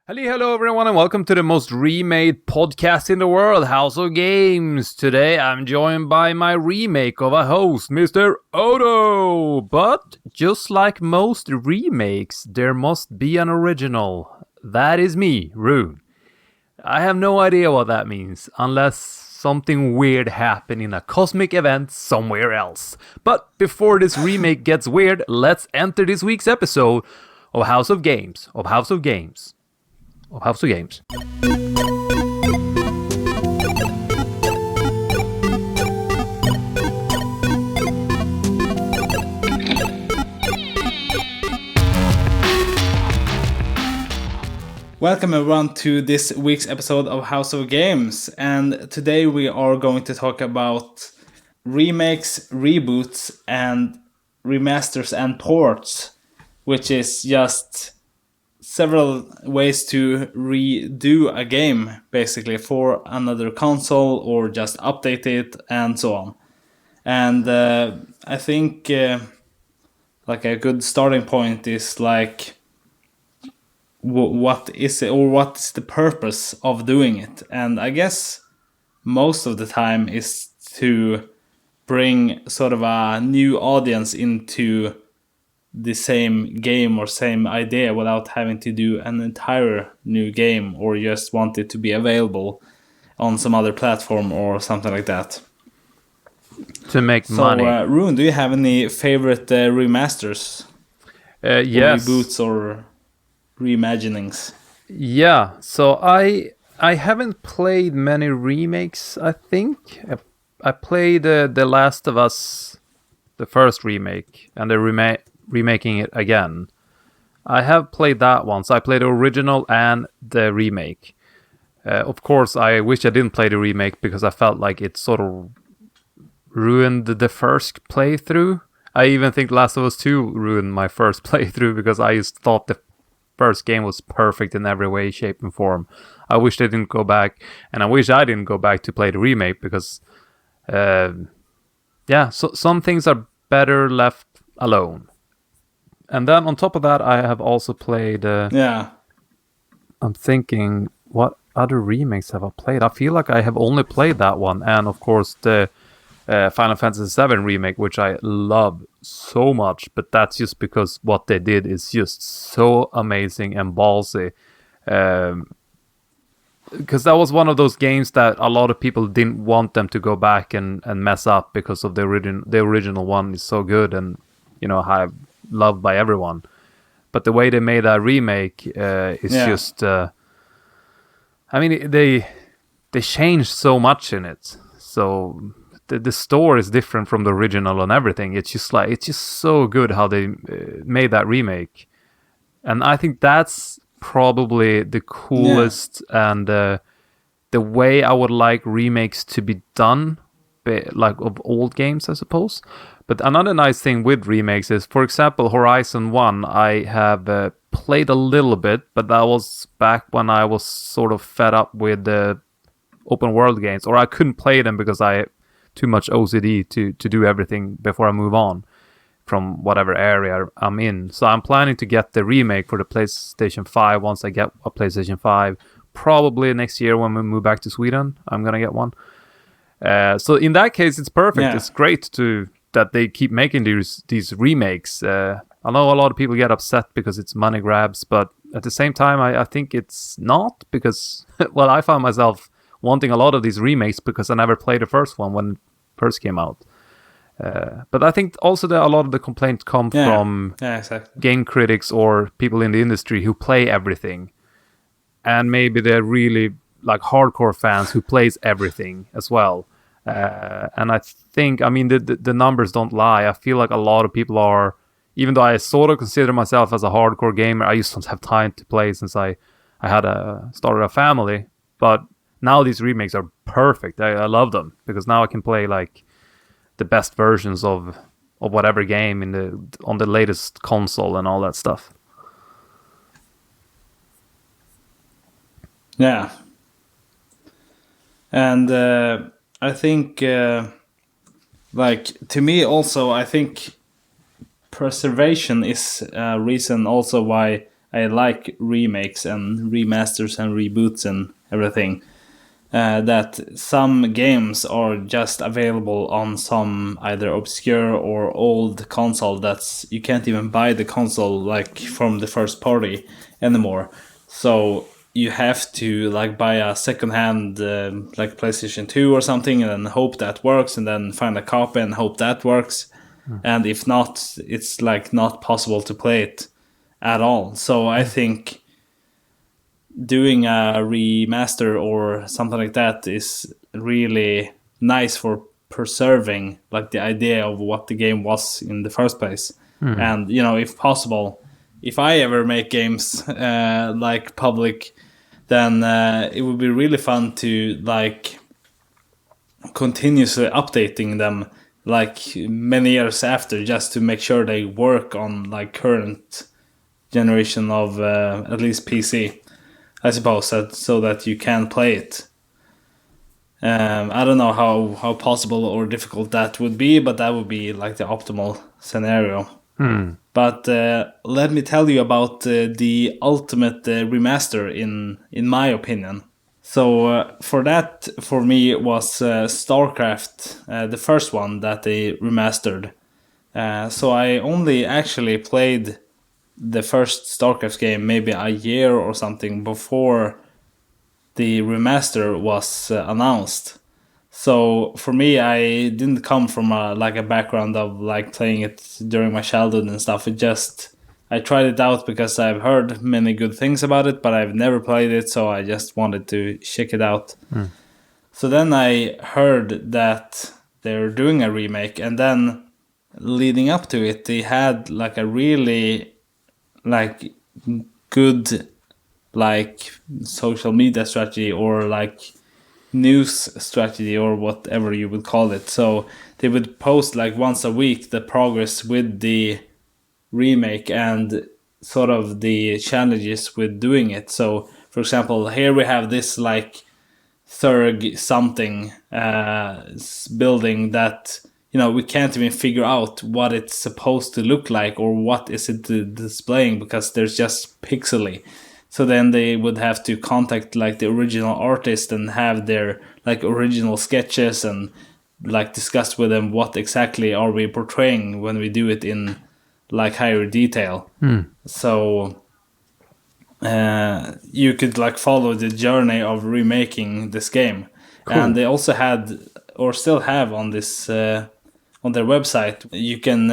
Hello everyone and welcome to the most remade podcast in the world, House of Games. Today I'm joined by my remake of a host, Mr. Odo. But just like most remakes, there must be an original. That is me, Rune. I have no idea what that means, unless something weird happened in a cosmic event somewhere else. But before this remake gets weird, let's enter this week's episode of House of Games. Welcome everyone to this week's episode of House of Games, and today we are going to talk about remakes, reboots, and remasters and ports, which is just several ways to redo a game, basically, for another console or just update it and so on. And I think like a good starting point is like what is it, or what's the purpose of doing it? And I guess most of the time is to bring sort of a new audience into the same game or same idea without having to do an entire new game, or just want it to be available on some other platform or something like that. To make money. Rune, do you have any favorite remasters? Yes. Or reboots or reimaginings? Yeah, so I haven't played many remakes, I think. I played The Last of Us, the first remake, and the remaking it again. I have played that once. I played the original and the remake. Of course, I wish I didn't play the remake because I felt like it sort of ruined the first playthrough. I even think Last of Us 2 ruined my first playthrough because I just thought the first game was perfect in every way, shape, and form. I wish they didn't go back, and I wish I didn't go back to play the remake because, so some things are better left alone. And then on top of that, I have also played... I'm thinking, what other remakes have I played? I feel like I have only played that one. And of course, the Final Fantasy VII remake, which I love so much. But that's just because what they did is just so amazing and ballsy. Because that was one of those games that a lot of people didn't want them to go back and mess up because of the original one is so good and, loved by everyone. But the way they made that remake is just... they changed so much in it. So the story is different from the original and everything. It's just so good how they made that remake. And I think that's probably the coolest and the way I would like remakes to be done, like of old games, I suppose. But another nice thing with remakes is, for example, Horizon 1, I have played a little bit, but that was back when I was sort of fed up with the open world games, or I couldn't play them because I had too much OCD to do everything before I move on from whatever area I'm in. So I'm planning to get the remake for the PlayStation 5 once I get a PlayStation 5. Probably next year when we move back to Sweden, I'm going to get one. So in that case, it's perfect. Yeah. It's great that they keep making these remakes. I know a lot of people get upset because it's money grabs, but at the same time, I think it's not because, well, I found myself wanting a lot of these remakes because I never played the first one when it first came out. But I think also that a lot of the complaints come from game critics or people in the industry who play everything. And maybe they're really like hardcore fans who plays everything as well. And I think, the numbers don't lie. I feel like a lot of people are, even though I sort of consider myself as a hardcore gamer, I just don't have time to play since I started a family. But now these remakes are perfect. I love them because now I can play like the best versions of whatever game on the latest console and all that stuff. Yeah. And I think, to me also, I think preservation is a reason also why I like remakes and remasters and reboots and everything. That some games are just available on some either obscure or old console that's you can't even buy the console like from the first party anymore. So you have to like buy a secondhand like PlayStation 2 or something and then hope that works and then find a copy and hope that works. And if not, it's like not possible to play it at all. So I think doing a remaster or something like that is really nice for preserving like the idea of what the game was in the first place. And if possible, if I ever make games like public, then it would be really fun to like continuously updating them like many years after, just to make sure they work on like current generation of at least PC, I suppose, so that you can play it. I don't know how possible or difficult that would be, but that would be like the optimal scenario. But let me tell you about the ultimate remaster in my opinion. So for me, it was StarCraft, the first one that they remastered. So I only actually played the first StarCraft game maybe a year or something before the remaster was announced. So for me, I didn't come from a background of like playing it during my childhood and stuff. I tried it out because I've heard many good things about it, but I've never played it, so I just wanted to check it out. So then I heard that they're doing a remake, and then leading up to it, they had like a really like good like social media strategy or like news strategy or whatever you would call it. So they would post like once a week the progress with the remake and sort of the challenges with doing it. So for example, here we have this like Thurg something building that we can't even figure out what it's supposed to look like or what is it displaying because there's just pixely. So then they would have to contact like the original artist and have their like original sketches and like discuss with them what exactly are we portraying when we do it in like higher detail. So you could like follow the journey of remaking this game. Cool. And they also had or still have on this on their website, you can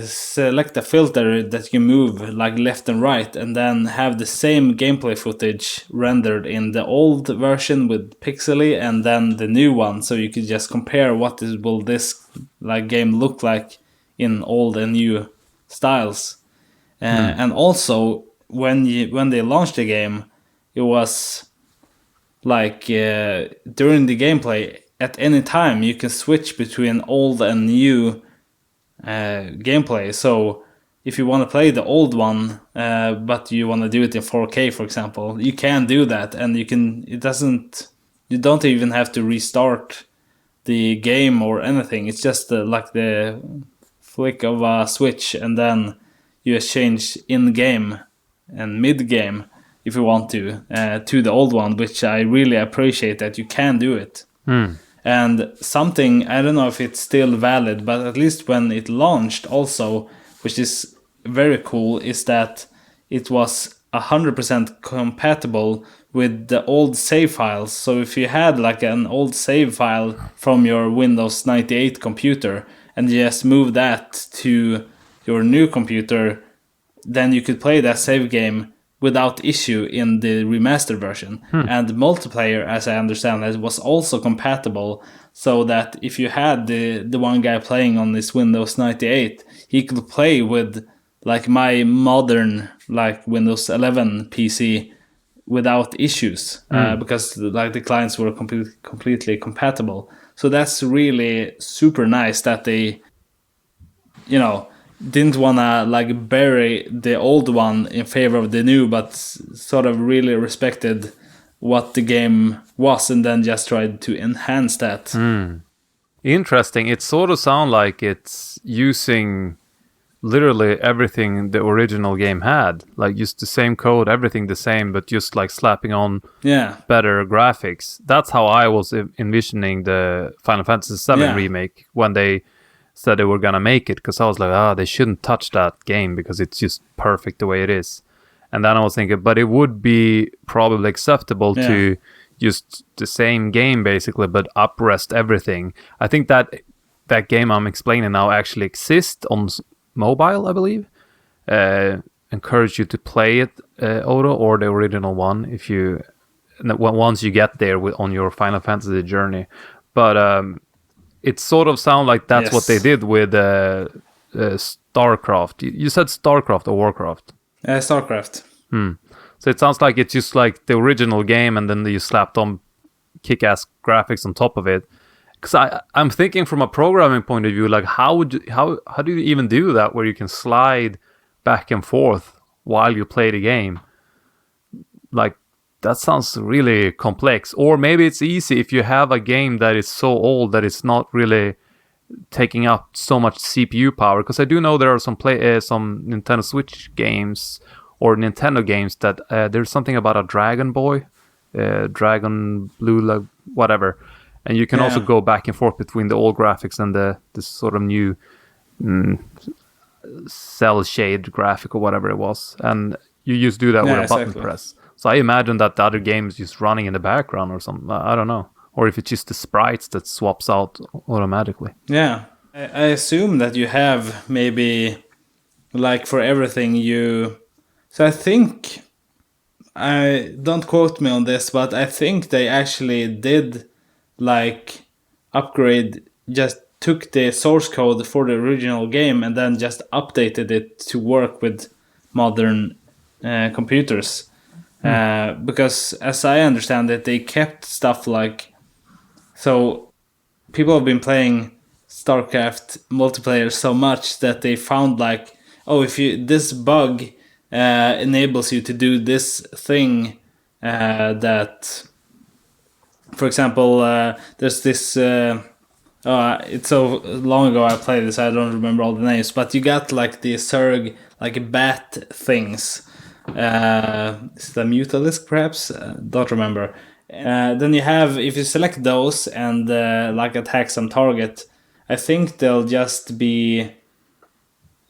select a filter that you move like left and right and then have the same gameplay footage rendered in the old version with pixely and then the new one, so you could just compare will this like game look like in old and new styles. And also when they launched the game, it was like during the gameplay at any time you can switch between old and new gameplay. So if you want to play the old one but you want to do it in 4K, for example, you can do that, and you don't even have to restart the game or anything. It's just like the flick of a switch, and then you change in game and mid game if you want to the old one, which I really appreciate that you can do it. And something, I don't know if it's still valid, but at least when it launched also, which is very cool, is that it was 100% compatible with the old save files. So if you had like an old save file from your Windows 98 computer and you just move that to your new computer, then you could play that save game without issue in the remastered version. And multiplayer, as I understand it, was also compatible, so that if you had the one guy playing on this Windows 98, he could play with like my modern like Windows 11 PC without issues, because like the clients were completely compatible. So that's really super nice that they didn't want to like bury the old one in favor of the new, but sort of really respected what the game was and then just tried to enhance that. Interesting. It sort of sounds like it's using literally everything the original game had, like just the same code, everything the same, but just like slapping on better graphics. That's how I was envisioning the Final Fantasy VII remake when they said they were gonna make it, because I was like, they shouldn't touch that game because it's just perfect the way it is. And then I was thinking, but it would be probably acceptable to just the same game basically, but uprest everything. I think that game I'm explaining now actually exists on mobile, I believe. Encourage you to play it, Odo, or the original one if you once you get there on your Final Fantasy journey. But it sort of sounds like that's what they did with StarCraft. You said StarCraft or Warcraft? StarCraft. So it sounds like it's just like the original game, and then you slapped on kick-ass graphics on top of it. Because I'm thinking from a programming point of view, like how do you even do that, where you can slide back and forth while you play the game? Like, that sounds really complex. Or maybe it's easy if you have a game that is so old that it's not really taking up so much CPU power. Because I do know there are some Nintendo Switch games or Nintendo games that there's something about a Dragon Boy, Dragon Blue, whatever. And you can also go back and forth between the old graphics and the sort of new cell shade graphic or whatever it was. And you just do that with a button press. So I imagine that the other game is just running in the background or something. I don't know. Or if it's just the sprites that swaps out automatically. Yeah. I assume that you have maybe, like for everything So I think, don't quote me on this, but I think they actually did like upgrade, just took the source code for the original game and then just updated it to work with modern computers. Because as I understand it, they kept stuff like, so people have been playing StarCraft multiplayer so much that they found like, if this bug enables you to do this thing that, for example, there's this it's so long ago I played this, I don't remember all the names, but you got like the Zerg, like bat things. Is the Mutalisk perhaps? Don't remember. Then you have, if you select those and like attack some target, I think they'll just be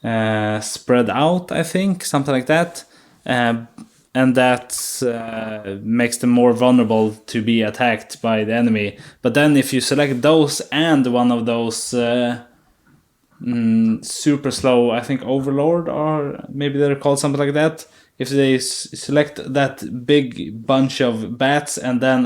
spread out, I think, something like that. And that makes them more vulnerable to be attacked by the enemy. But then if you select those and one of those super slow, I think Overlord, or maybe they're called something like that, if they select that big bunch of bats and then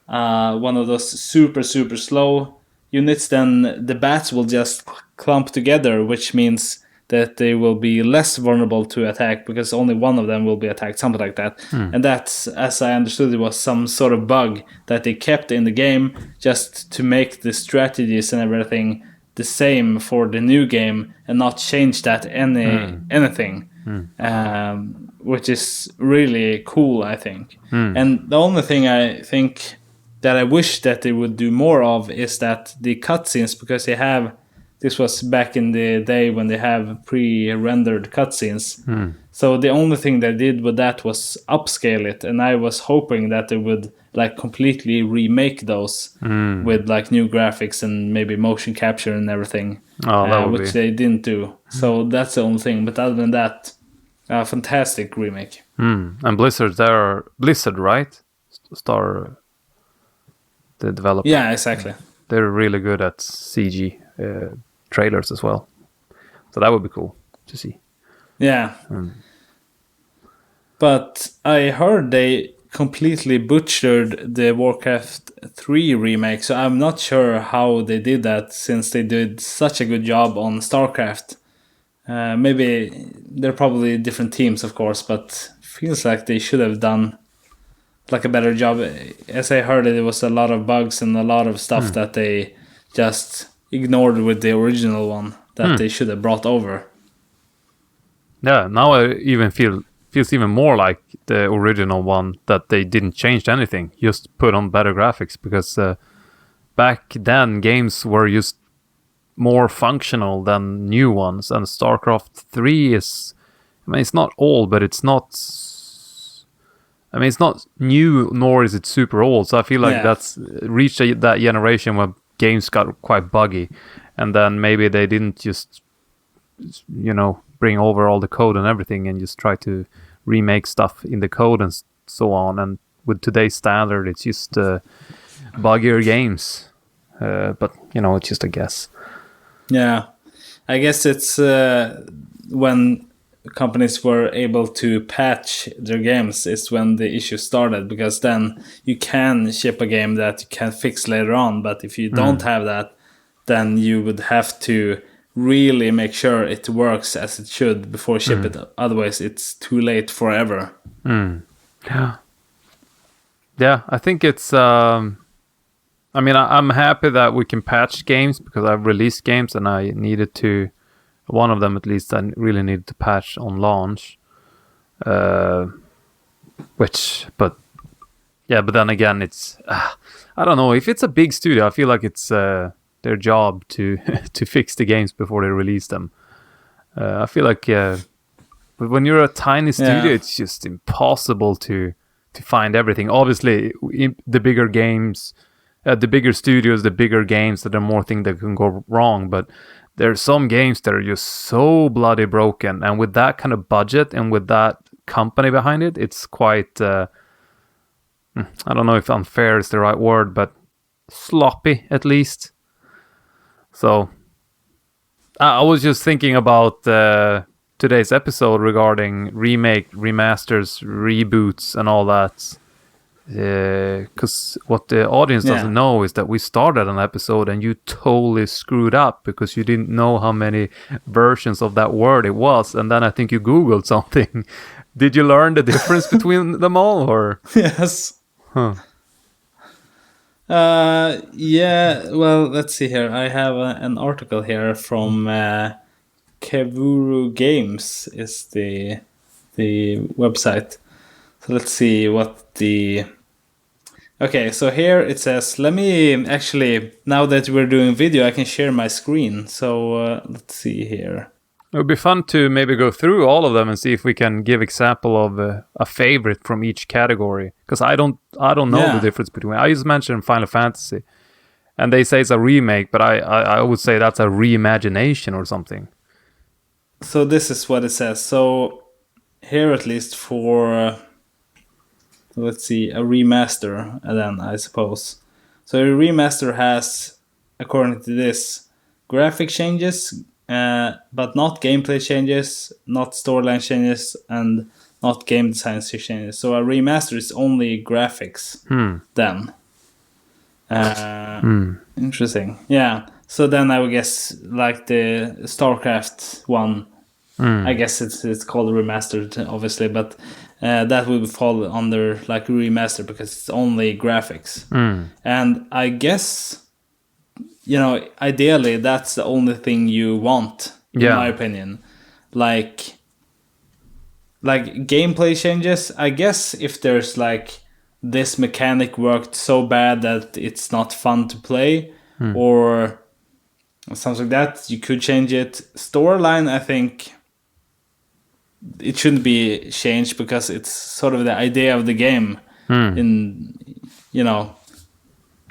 one of those super slow units, then the bats will just clump together, which means that they will be less vulnerable to attack because only one of them will be attacked, something like that. And that's, as I understood, it was some sort of bug that they kept in the game just to make the strategies and everything the same for the new game and not change that anything. Which is really cool, I think. And the only thing I think that I wish that they would do more of is that the cutscenes, because they have, this was back in the day when they have pre-rendered cutscenes. So the only thing they did with that was upscale it, and I was hoping that they would like completely remake those with like new graphics and maybe motion capture and everything, which they didn't do. So that's the only thing. But other than that, fantastic remake. And Blizzard, right? The developer. Yeah, exactly. They're really good at CG trailers as well. So that would be cool to see. Yeah. But I heard they completely butchered the Warcraft 3 remake, so I'm not sure how they did that since they did such a good job on StarCraft. Maybe they're probably different teams, of course, but feels like they should have done like a better job. As I heard it, was a lot of bugs and a lot of stuff that they just ignored with the original one that they should have brought over. Yeah, now I even feels even more like the original one, that they didn't change anything, just put on better graphics, because back then games were just more functional than new ones. And StarCraft 3 is, I mean, it's not old, but it's not. I mean, it's not new, nor is it super old. So I feel like that's reached that generation where games got quite buggy, and then maybe they didn't just, bring over all the code and everything and just try to remake stuff in the code and so on. And with today's standard, it's just buggier games. But it's just a guess. Yeah, I guess it's when companies were able to patch their games is when the issue started, because then you can ship a game that you can fix later on. But if you don't have that, then you would have to really make sure it works as it should before ship it. Otherwise, it's too late forever. Yeah, I think it's. I mean, I'm happy that we can patch games, because I've released games and I needed to. One of them, at least, I really needed to patch on launch. But then again, it's I don't know, if it's a big studio, I feel like it's their job to to fix the games before they release them. I feel like, but when you're a tiny studio, it's just impossible to find everything. Obviously, the bigger games, the bigger studios, the bigger games, there are more things that can go wrong. But there's some games that are just so bloody broken, and with that kind of budget and with that company behind it, it's quite. I don't know if unfair is the right word, but sloppy at least. So I was just thinking about today's episode regarding remasters, reboots, and all that. Because what the audience doesn't know is that we started an episode and you totally screwed up because you didn't know how many versions of that word it was, and then I think you Googled something. Did you learn the difference between them all, or? Yes. Huh. Yeah, well, let's see here. I have an article here from Kevuru Games is the website. So let's see what the... Okay, so here it says, let me actually, now that we're doing video, I can share my screen. So let's see here. It would be fun to maybe go through all of them and see if we can give example of a favorite from each category. Because I don't know the difference between. I just mentioned Final Fantasy, and they say it's a remake, but I would say that's a reimagination or something. So this is what it says. So here, at least for let's see, a remaster, then I suppose. So a remaster has, according to this, graphic changes, but not gameplay changes, not storyline changes, and not game design changes. So a remaster is only graphics then. Interesting. Yeah. So then I would guess like the StarCraft one, I guess it's called Remastered, obviously, but that would fall under like remaster because it's only graphics. And I guess, ideally that's the only thing you want, in my opinion. Like gameplay changes, I guess if there's like this mechanic worked so bad that it's not fun to play or something like that, you could change it. Storyline, I think it shouldn't be changed because it's sort of the idea of the game.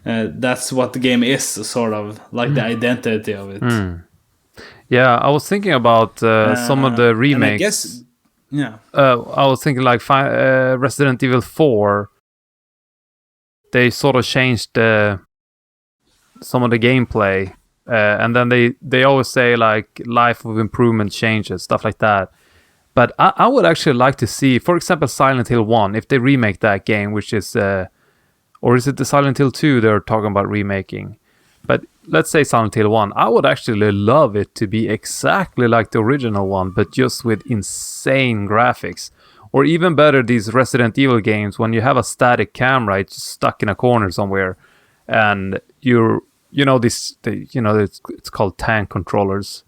That's what the game is, sort of like the identity of it. Yeah, I was thinking about some of the remakes. I guess, I was thinking like Resident Evil 4. They sort of changed some of the gameplay, and then they always say like life of improvement changes, stuff like that. But I would actually like to see, for example, Silent Hill 1, if they remake that game, which is, or is it the Silent Hill 2 they're talking about remaking? But let's say Silent Hill 1, I would actually love it to be exactly like the original one, but just with insane graphics. Or even better, these Resident Evil games, when you have a static camera, it's just stuck in a corner somewhere, and it's called tank controllers.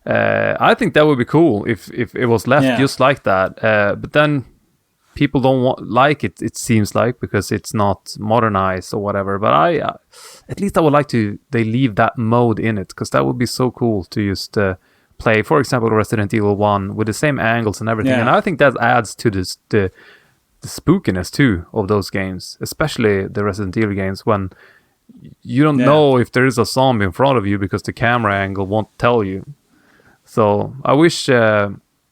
I think that would be cool if it was left just like that. But then people don't like it. It seems like because it's not modernized or whatever. But at least I would like they leave that mode in it, because that would be so cool to just play, for example, Resident Evil 1 with the same angles and everything. Yeah. And I think that adds to the spookiness too of those games, especially the Resident Evil games, when you don't know if there is a zombie in front of you because the camera angle won't tell you. So I wish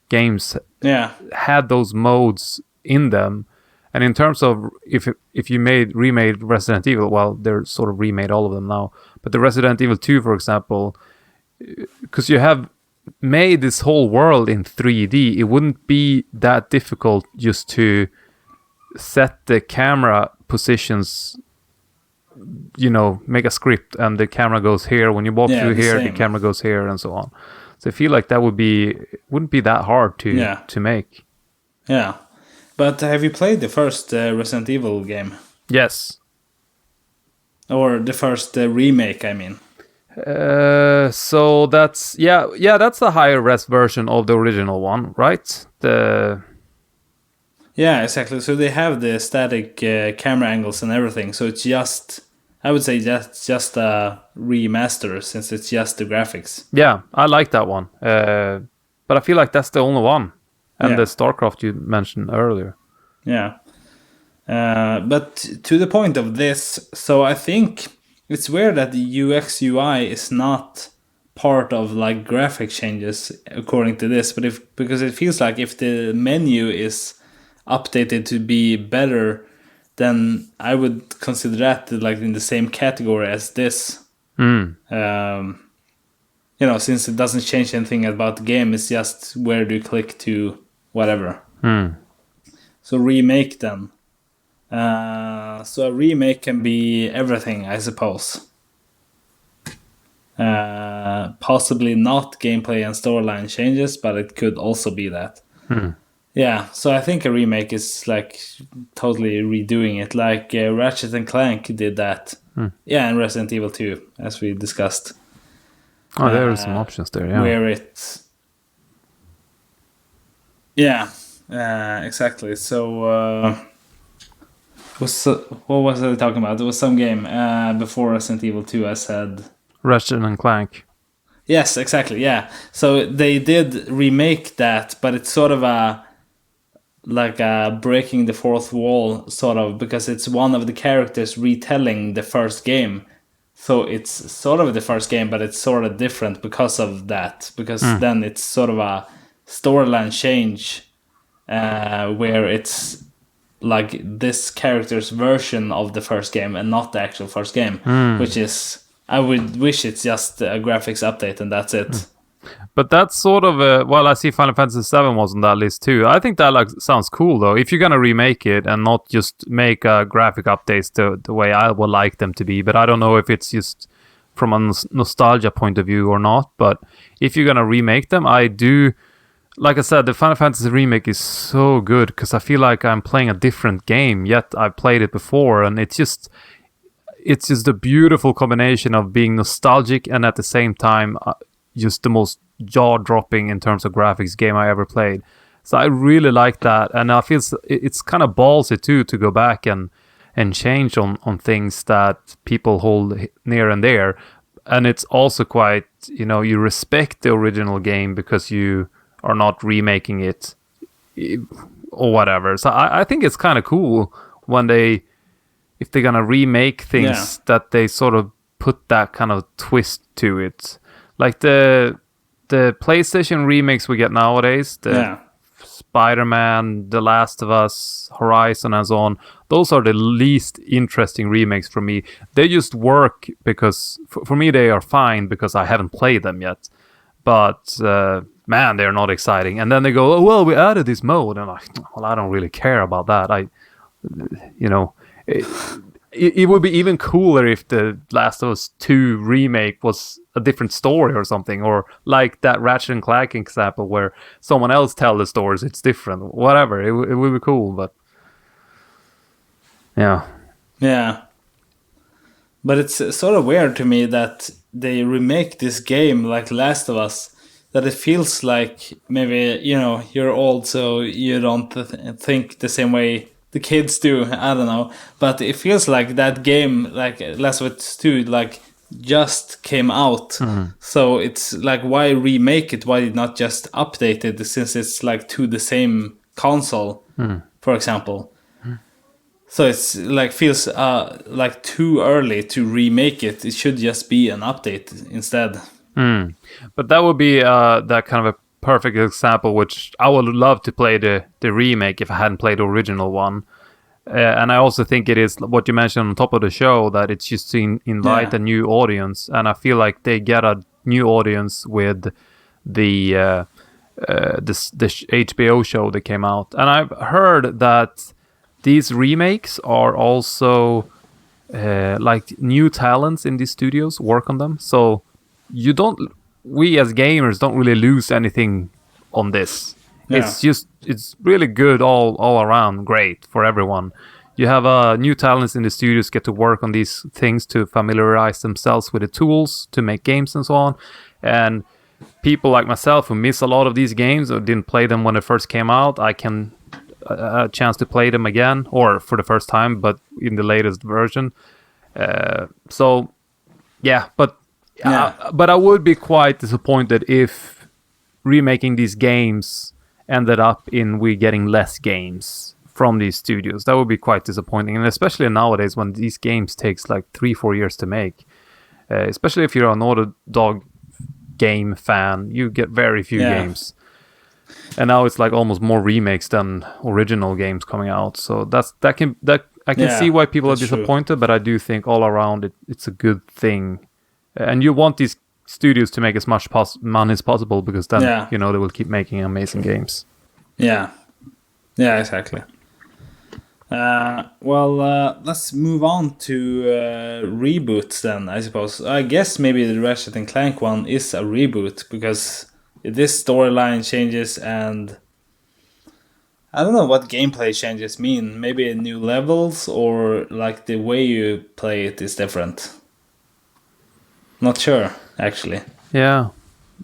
games had those modes in them. And in terms of if you remade Resident Evil, well, they're sort of remade all of them now, but the Resident Evil 2, for example, because you have made this whole world in 3D, it wouldn't be that difficult just to set the camera positions, make a script and the camera goes here when you walk through here, the camera goes here, and so on. So I feel like that wouldn't be that hard to make. Yeah. But have you played the first Resident Evil game? Yes. Or the first remake, I mean. So that's that's the higher res version of the original one, right? Yeah, exactly. So they have the static camera angles and everything. So it's I would say that's just a remaster, since it's just the graphics. Yeah, I like that one. But I feel like that's the only one. And the StarCraft you mentioned earlier. Yeah. But to the point of this, so I think it's weird that the UX UI is not part of like graphic changes according to this, but because it feels like if the menu is updated to be better, then I would consider that like in the same category as this. Since it doesn't change anything about the game, it's just where do you click to whatever. So remake then. So a remake can be everything, I suppose. Possibly not gameplay and storyline changes, but it could also be that. Yeah, so I think a remake is like totally redoing it, like Ratchet and Clank did that. Yeah, and Resident Evil 2, as we discussed. Oh, there are some options there, yeah. Where it... Yeah, exactly. So, what was I talking about? There was some game before Resident Evil 2, I said... Ratchet and Clank. Yes, exactly, yeah. So they did remake that, but it's sort of a breaking the fourth wall, sort of, because it's one of the characters retelling the first game. So it's sort of the first game, but it's sort of different because of that. Because then it's sort of a storyline change where it's like this character's version of the first game and not the actual first game, which is... I would wish it's just a graphics update and that's it. But that's sort of I see Final Fantasy VII was on that list too. I think that sounds cool though. If you're gonna remake it and not just make graphic updates the way I would like them to be, but I don't know if it's just from a nostalgia point of view or not. But if you're gonna remake them, I do. Like I said, the Final Fantasy remake is so good because I feel like I'm playing a different game. Yet I played it before, and it's just a beautiful combination of being nostalgic and at the same time just the most jaw-dropping in terms of graphics game I ever played. So I really like that, and I feel it's kind of ballsy too to go back and change on things that people hold near and dear. And it's also quite, you respect the original game because you are not remaking it or whatever. So I think it's kind of cool when if they're gonna remake things, that they sort of put that kind of twist to it. Like the PlayStation remakes we get nowadays, the Spider-Man, The Last of Us, Horizon, and so on, those are the least interesting remakes for me. They just work because, for me, they are fine because I haven't played them yet. But, man, they're not exciting. And then they go, oh, well, we added this mode. And I'm like, well, I don't really care about that. It would be even cooler if the Last of Us 2 remake was a different story or something, or like that Ratchet and Clank example where someone else tell the stories, it's different, whatever. It would be cool, but yeah, but it's sort of weird to me that they remake this game like Last of Us that it feels like maybe you're old, so you don't think the same way the kids do. I don't know, but it feels like that game, like Last of Us 2, like just came out. So it's like, why remake it? Why not just update it, since it's like to the same console, for example? So it's like feels like too early to remake it. It should just be an update instead. But that would be that kind of a perfect example, which I would love to play the remake if I hadn't played the original one. And I also think it is what you mentioned on top of the show, that it's just to invite a new audience. And I feel like they get a new audience with the HBO show that came out. And I've heard that these remakes are also like new talents in these studios work on them. So we as gamers don't really lose anything on this. Yeah. It's really good all around, great for everyone. You have new talents in the studios get to work on these things to familiarize themselves with the tools to make games and so on. And people like myself who miss a lot of these games or didn't play them when they first came out, I can a chance to play them again, or for the first time, but in the latest version. So yeah, but I would be quite disappointed if remaking these games ended up in we getting less games from these studios. That would be quite disappointing, and especially nowadays when these games takes like 3-4 years to make. Especially if you're a Naughty Dog game fan, you get very few games. And now it's like almost more remakes than original games coming out. So I can see why people are disappointed, true. But I do think all around it's a good thing. And you want these studios to make as much money as possible, because then they will keep making amazing games. Yeah, exactly. Let's move on to reboots then, I suppose. I guess maybe the Ratchet & Clank one is a reboot, because this storyline changes, and I don't know what gameplay changes mean. Maybe new levels, or like the way you play it is different. Not sure, actually. Yeah.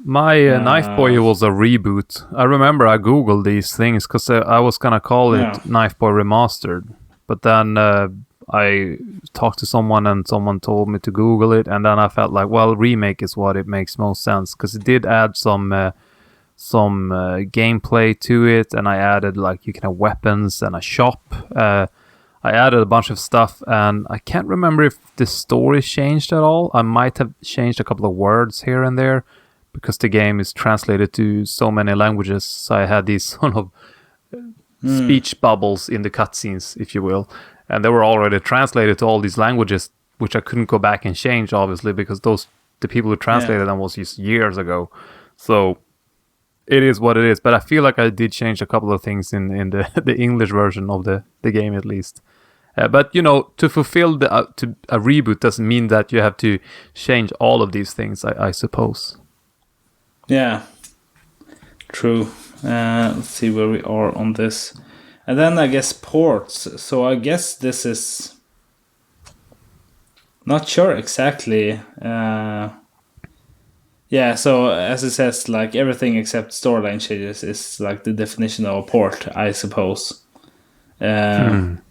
My Knife Boy was a reboot. I remember I googled these things because I was going to call it Knife Boy Remastered. But then I talked to someone and someone told me to Google it. And then I felt like, well, remake is what it makes most sense, because it did add some gameplay to it. And I added, like, you can have weapons and a shop. I added a bunch of stuff, and I can't remember if the story changed at all. I might have changed a couple of words here and there, because the game is translated to so many languages. So I had these sort of speech bubbles in the cutscenes, if you will. And they were already translated to all these languages, which I couldn't go back and change, obviously, because the people who translated them was just years ago. So it is what it is. But I feel like I did change a couple of things in the English version of the game, at least. But, to fulfill a reboot doesn't mean that you have to change all of these things, I suppose. Yeah, true. Let's see where we are on this. And then I guess ports. So I guess this is... Not sure exactly. So as it says, like everything except storyline changes is like the definition of a port, I suppose. And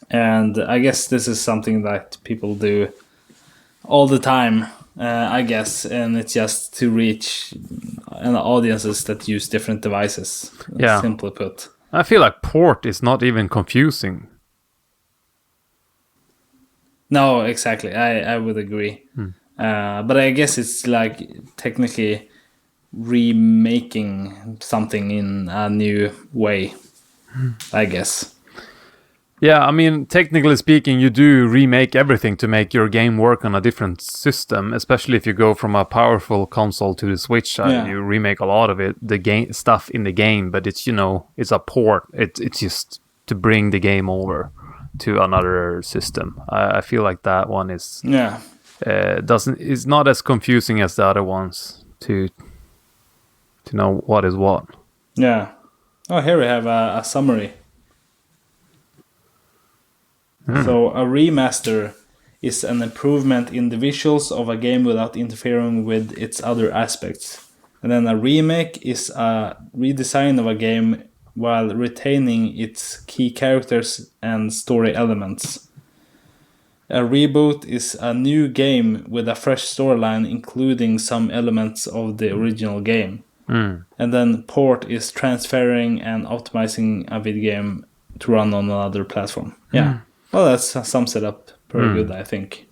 I guess this is something that people do all the time, I guess, and it's just to reach audiences that use different devices, simply put. I feel like port is not even confusing. No, exactly. I would agree. But I guess it's like technically remaking something in a new way, I guess. Yeah, I mean, technically speaking, you do remake everything to make your game work on a different system, especially if you go from a powerful console to the Switch. You remake a lot of it, the game stuff in the game, but it's, it's a port. It's just to bring the game over to another system. I feel like that one is is not as confusing as the other ones to know what is what. Yeah. Oh, here we have a summary. So a remaster is an improvement in the visuals of a game without interfering with its other aspects. And then a remake is a redesign of a game while retaining its key characters and story elements. A reboot is a new game with a fresh storyline, including some elements of the original game. And then port is transferring and optimizing a video game to run on another platform. Yeah. Well, that sums it up pretty good, I think.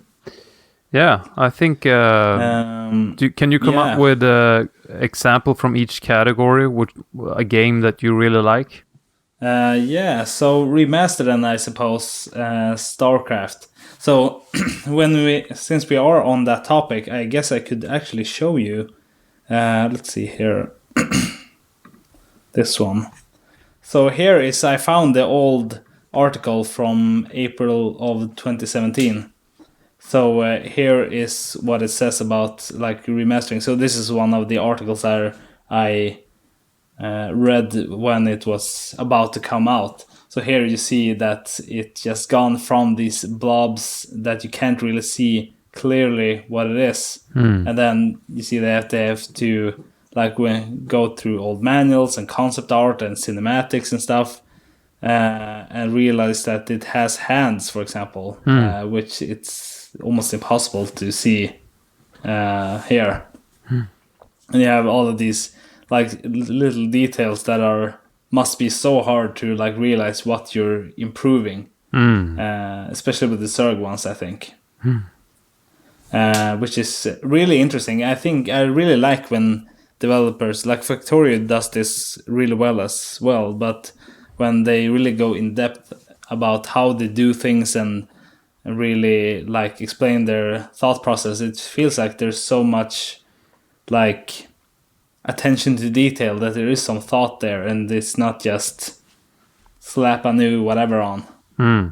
Yeah, I think. Can you come up with an example from each category? A game that you really like? So Remastered and I suppose StarCraft. So since we are on that topic, I guess I could actually show you. Let's see here. This one. So here I found the old article from April of 2017. So here is what it says about like remastering. So this is one of the articles I read when it was about to come out. So here you see that it just gone from these blobs that you can't really see clearly what it is, and then you see that they have to like go through old manuals and concept art and cinematics and stuff, and realize that it has hands, for example, which it's almost impossible to see here. And you have all of these like little details that must be so hard to like realize what you're improving, especially with the Zerg ones, I think. Which is really interesting. I think I really like when developers like Factorio does this really well as well, but when they really go in depth about how they do things and really like explain their thought process, it feels like there's so much like attention to detail that there is some thought there, and it's not just slap a new whatever on. Cool.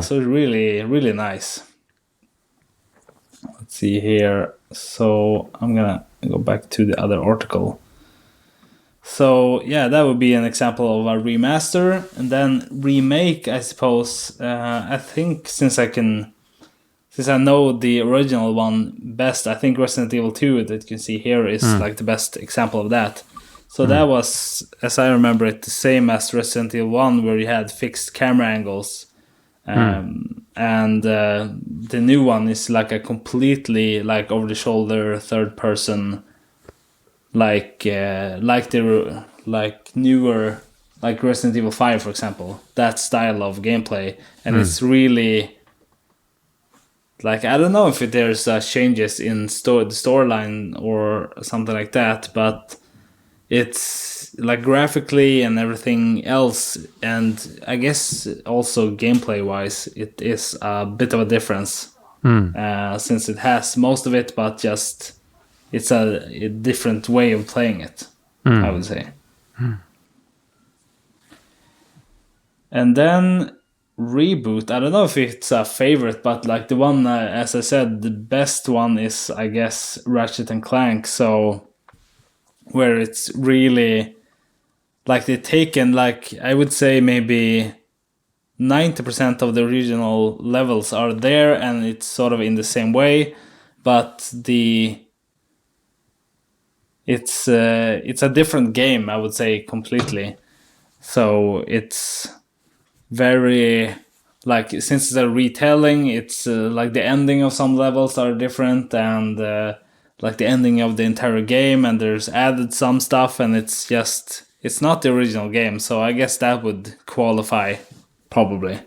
So it's really, really nice. Let's see here. So I'm gonna go back to the other article. So yeah, that would be an example of a remaster. And then remake, I suppose. I think since I know the original one best, I think Resident Evil 2 that you can see here is like the best example of that. So that was, as I remember it, the same as Resident Evil 1, where you had fixed camera angles. And the new one is like a completely like over-the-shoulder third-person, like the like newer, like Resident Evil 5, for example, that style of gameplay, and it's really like, I don't know if there's changes in the storyline or something like that, but it's like graphically and everything else, and I guess also gameplay wise, it is a bit of a difference, since it has most of it, but just it's a different way of playing it, I would say. And then Reboot, I don't know if it's a favorite, but like the one, as I said, the best one is, I guess, Ratchet and Clank. So where it's really like they've taken, like, I would say maybe 90% of the original levels are there, and it's sort of in the same way, but it's a different game, I would say, completely. So it's very, like, since it's a retelling, it's like the ending of some levels are different, and like the ending of the entire game, and there's added some stuff, and it's not the original game. So I guess that would qualify, probably.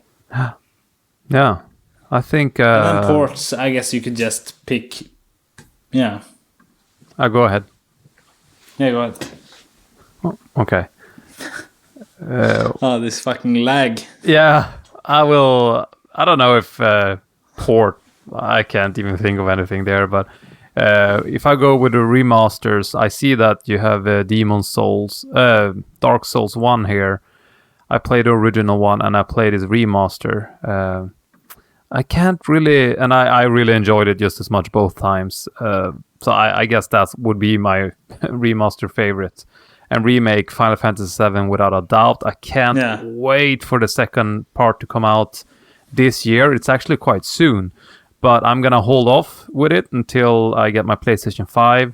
Yeah, I think. And then ports, I guess you could just pick. Yeah. Go ahead. Yeah, go ahead. Oh, okay. This fucking lag. Yeah, I will. I don't know if port. I can't even think of anything there. But if I go with the remasters, I see that you have Dark Souls 1 here. I played the original one and I played his remaster. I can't really, and I really enjoyed it just as much both times. So I guess that would be my remaster favorite. And remake Final Fantasy VII without a doubt. I can't wait for the second part to come out this year. It's actually quite soon, but I'm gonna hold off with it until I get my PlayStation 5.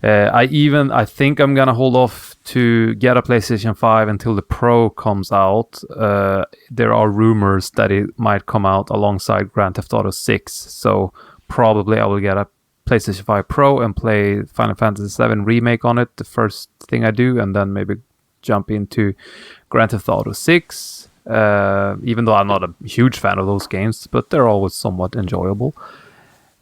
I think I'm gonna hold off to get a PlayStation 5 until the Pro comes out. There are rumors that it might come out alongside Grand Theft Auto 6, so probably I will get a PlayStation 5 Pro and play Final Fantasy 7 Remake on it, the first thing I do, and then maybe jump into Grand Theft Auto 6, even though I'm not a huge fan of those games, but they're always somewhat enjoyable.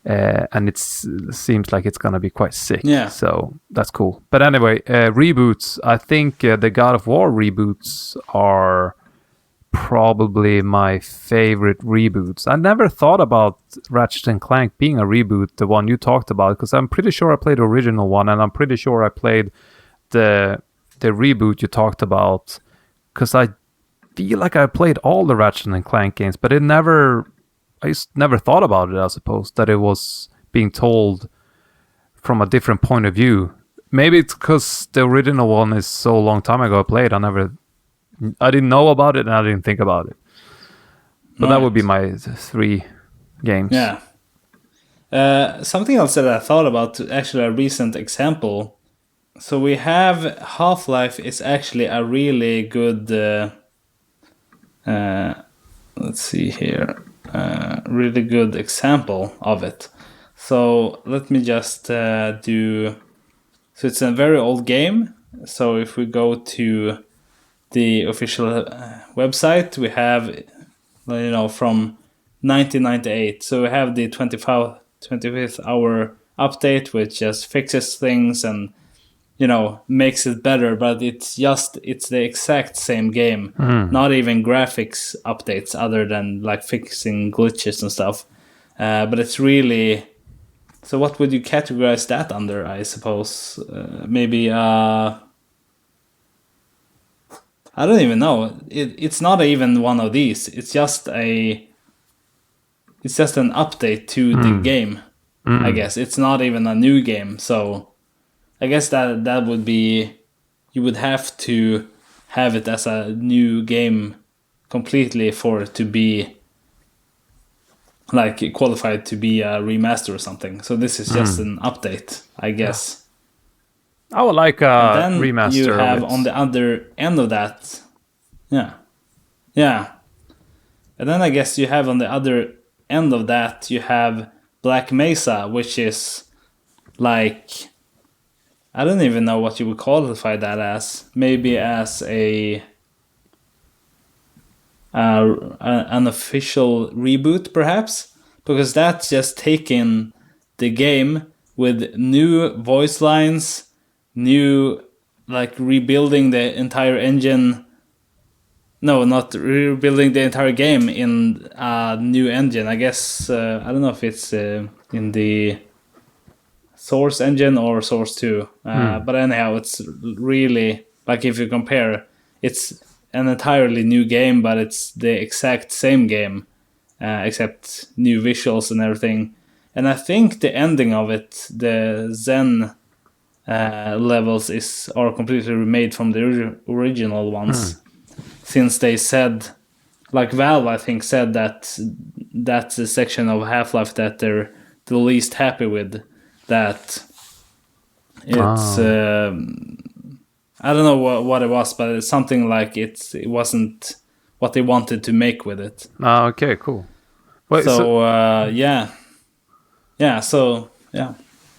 And it seems like it's going to be quite sick. Yeah. So that's cool. But anyway, reboots. I think the God of War reboots are probably my favorite reboots. I never thought about Ratchet and Clank being a reboot, the one you talked about, because I'm pretty sure I played the original one, and I'm pretty sure I played the reboot you talked about, because I feel like I played all the Ratchet and Clank games, but I just never thought about it, I suppose, that it was being told from a different point of view. Maybe it's because the original one is so long time ago I played, I didn't know about it and I didn't think about it. But that would be my 3 games. Yeah. Something else that I thought about, actually a recent example. So we have Half-Life is actually a really good... let's see here. Really good example of it. So let me just do... So it's a very old game. So if we go to the official website, we have, from 1998. So we have the 25th hour update, which just fixes things and, makes it better. But it's the exact same game. Not even graphics updates other than like fixing glitches and stuff. But it's really... So what would you categorize that under, I suppose? Maybe... I don't even know. It's not even one of these. It's just an update to the game. I guess it's not even a new game. So I guess that would be, you would have to have it as a new game completely for it to be like qualified to be a remaster or something. So this is just an update, I guess. I would like a then remaster. You have on the other end of that, yeah. And then I guess you have on the other end of that, you have Black Mesa, which is like, I don't even know what you would qualify that as. Maybe as an official reboot, perhaps, because that's just taking the game with new voice lines. New, like rebuilding the entire engine. No, not rebuilding the entire game in a new engine. I guess, I don't know if it's in the Source engine or Source 2. But anyhow, it's really, like if you compare, it's an entirely new game, but it's the exact same game, except new visuals and everything. And I think the ending of it, the Zen... levels are completely remade from the original ones, since they said, like Valve, I think, said that that's the section of Half-Life that they're the least happy with. That it's I don't know what it was, but it's something like it wasn't what they wanted to make with it. Okay, cool. Wait, yeah.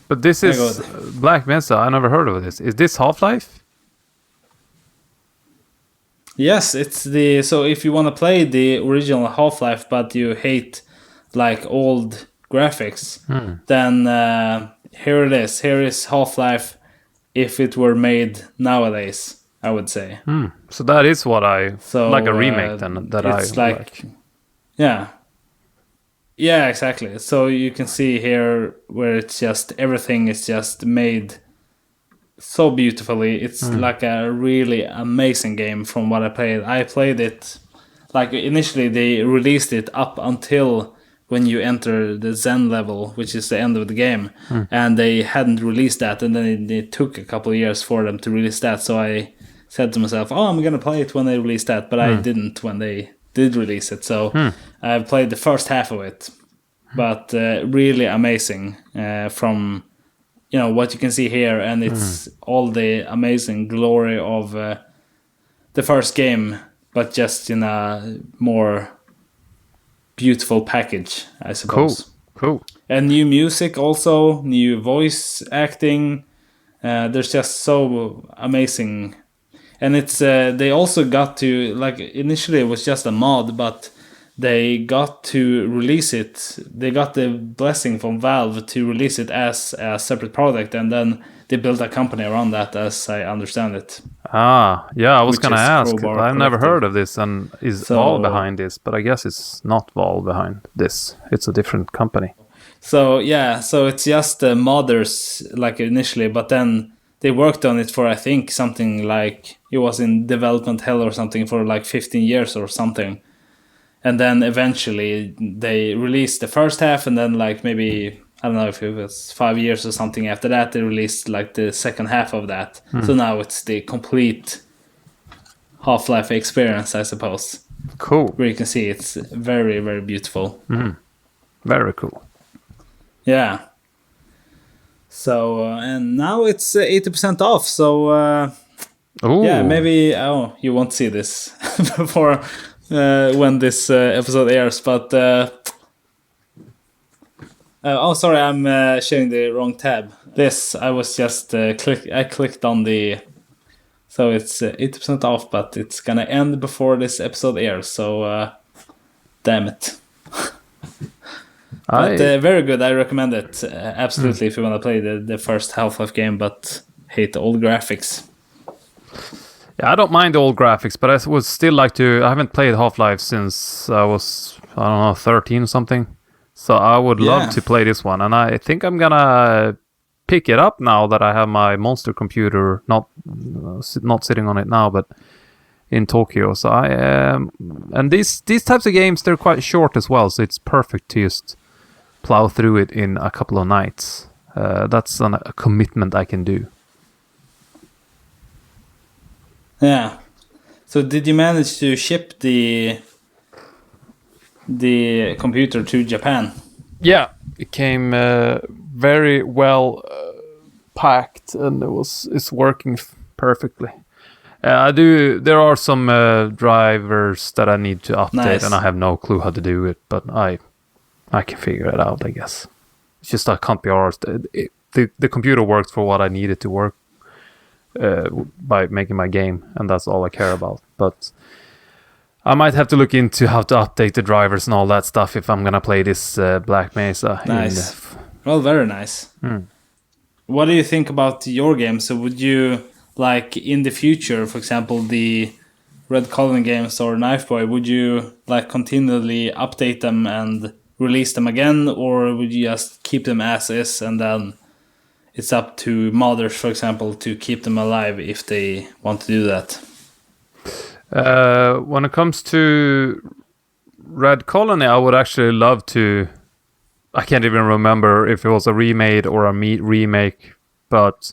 But this is Black Mesa. I never heard of this. Is this Half-Life? Yes, it's so if you want to play the original Half-Life, but you hate like old graphics, then here it is. Here is Half-Life if it were made nowadays, I would say. So that is what like a remake then that it's I like. Yeah, exactly. So you can see here where it's just everything is just made so beautifully. It's like a really amazing game from what I played. I played it, like initially they released it up until when you enter the Zen level, which is the end of the game. And they hadn't released that, and then it took a couple of years for them to release that. So I said to myself, I'm going to play it when they release that, but I didn't when they did release it. So I've played the first half of it, but really amazing from what you can see here, and it's all the amazing glory of the first game, but just in a more beautiful package, I suppose. Cool. And new music also, new voice acting. There's just so amazing. And it's they also got to, like, initially it was just a mod, but they got to release it. They got the blessing from Valve to release it as a separate product, and then they built a company around that, as I understand it. Ah, yeah, I was Which gonna is ask. Crowbar I've never Collective. heard of this, and is Valve behind this? But I guess it's not Valve behind this. It's a different company. So yeah, so it's just the modders, like, initially, but then they worked on it for, I think, something like, it was in development hell or something for like 15 years or something. And then eventually they released the first half, and then, like, maybe, I don't know if it was 5 years or something after that, they released like the second half of that. So now it's the complete Half-Life experience, I suppose. Cool. Where you can see it's very, very beautiful. Very cool. Yeah. So, and now it's 80% off. So, Ooh. yeah, maybe, you won't see this before when this episode airs, but, sorry, I'm sharing the wrong tab. This, I was just, I clicked on the, so it's 80% off, but it's gonna end before this episode airs, so, damn it. But very good, I recommend it, absolutely, if you want to play the first Half-Life game, but hate the old graphics. Yeah, I don't mind the old graphics, but I would still like to. I haven't played Half-Life since I was, I don't know, 13 or something. So I would love to play this one, and I think I'm gonna pick it up now that I have my monster computer, not sitting on it now, but in Tokyo. So and these types of games, they're quite short as well, so it's perfect to just plow through it in a couple of nights. That's a commitment I can do. Yeah. So did you manage to ship the computer to Japan? Yeah, it came very well packed, and it's working perfectly. There are some drivers that I need to update, and I have no clue how to do it, but I can figure it out, I guess. It's just I can't be arsed. The computer works for what I need it to work by making my game, and that's all I care about. But I might have to look into how to update the drivers and all that stuff if I'm gonna play this Black Mesa. Nice. Well, very nice. What do you think about your game? So would you, like, in the future, for example, the Red Colony games or Knife Boy, would you, like, continually update them and release them again, or would you just keep them as is, and then it's up to modders, for example, to keep them alive if they want to do that? When it comes to Red Colony, I would actually love to. I can't even remember if it was a remade or a remake, but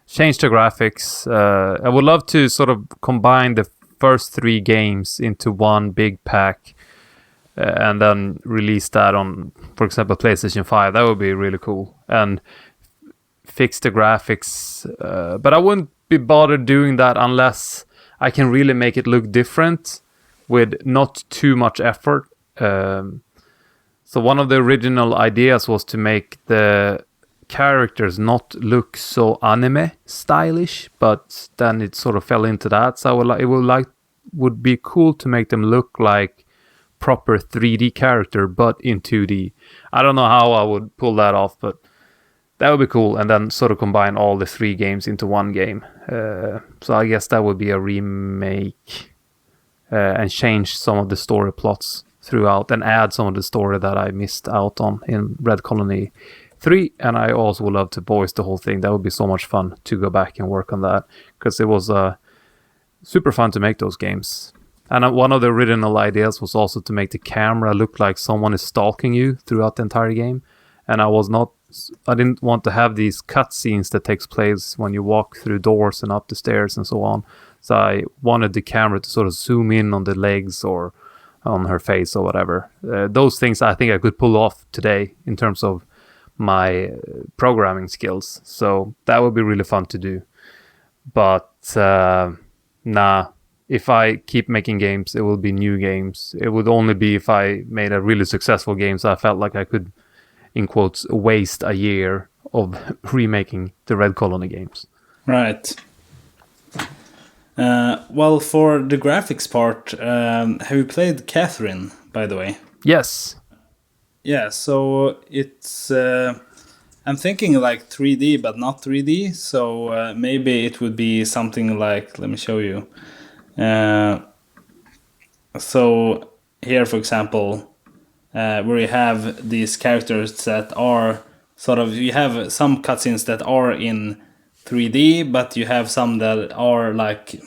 change the graphics. I would love to sort of combine the first 3 games into one big pack, and then release that on, for example, PlayStation 5. That would be really cool. And fix the graphics. But I wouldn't be bothered doing that unless I can really make it look different with not too much effort. So one of the original ideas was to make the characters not look so anime stylish, but then it sort of fell into that. So it would be cool to make them look like proper 3D character, but in 2D. I don't know how I would pull that off, but that would be cool. And then sort of combine all the 3 games into one game. So I guess that would be a remake, and change some of the story plots throughout, and add some of the story that I missed out on in Red Colony 3. And I also would love to voice the whole thing. That would be so much fun to go back and work on that, because it was super fun to make those games. And one of the original ideas was also to make the camera look like someone is stalking you throughout the entire game. And I didn't want to have these cutscenes that takes place when you walk through doors and up the stairs and so on. So I wanted the camera to sort of zoom in on the legs or on her face or whatever. Those things I think I could pull off today in terms of my programming skills. So that would be really fun to do. But nah, if I keep making games, it will be new games. It would only be if I made a really successful game, so I felt like I could, in quotes, waste a year of remaking the Red Colony games. Right. Well, for the graphics part, have you played Catherine, by the way? Yes. Yeah, so it's... I'm thinking like 3D, but not 3D. So maybe it would be something like... Let me show you. So here, for example, where you have these characters that are sort of... You have some cutscenes that are in 3D, but you have some that are like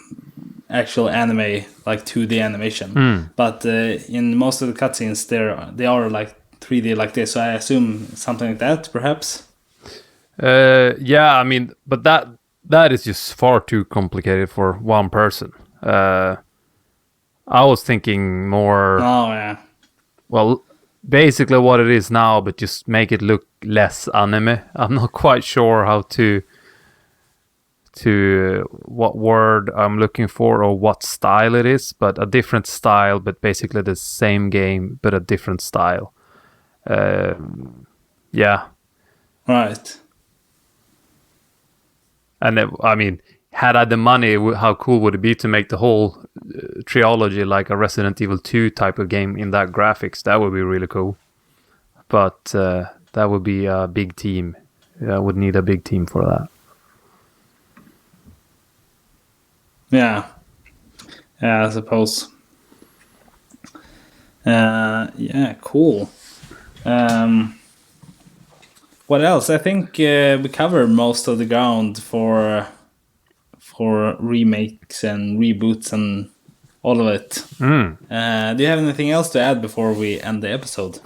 actual anime, like 2D animation. But in most of the cutscenes, they are like 3D like this. So I assume something like that, perhaps. Yeah, I mean, but that is just far too complicated for one person. I was thinking more. Oh yeah. Well, basically what it is now, but just make it look less anime. I'm not quite sure how to what word I'm looking for or what style it is, but a different style, but basically the same game, but a different style. Yeah. Right. And I mean, had I the money, how cool would it be to make the whole trilogy like a Resident Evil 2 type of game in that graphics? That would be really cool. But that would be a big team. I would need a big team for that. Yeah. Yeah, I suppose. Yeah, cool. What else? I think we covered most of the ground for remakes and reboots and all of it. Do you have anything else to add before we end the episode?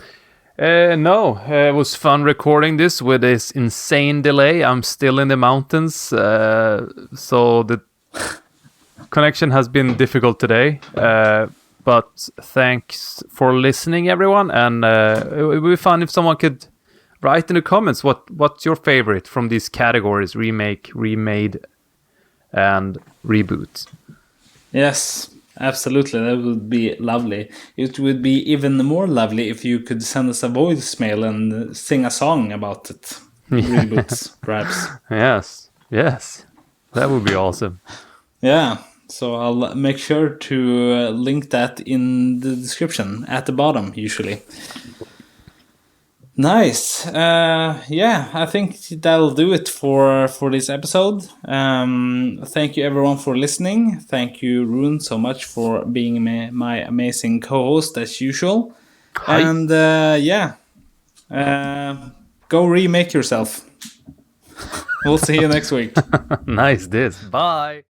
No, it was fun recording this with this insane delay. I'm still in the mountains, so the connection has been difficult today. But thanks for listening, everyone. And it would be fun if someone could write in the comments what's your favorite from these categories: remake, remade, and reboot. Yes, absolutely. That would be lovely. It would be even more lovely if you could send us a voicemail and sing a song about it. Reboots, perhaps. Yes. That would be awesome. Yeah. So I'll make sure to link that in the description at the bottom, usually. Nice. Yeah, I think that'll do it for this episode. Thank you everyone for listening. Thank you, Rune, so much for being my amazing co-host as usual. Hi. And go remake yourself. We'll see you next week. Nice this. Bye.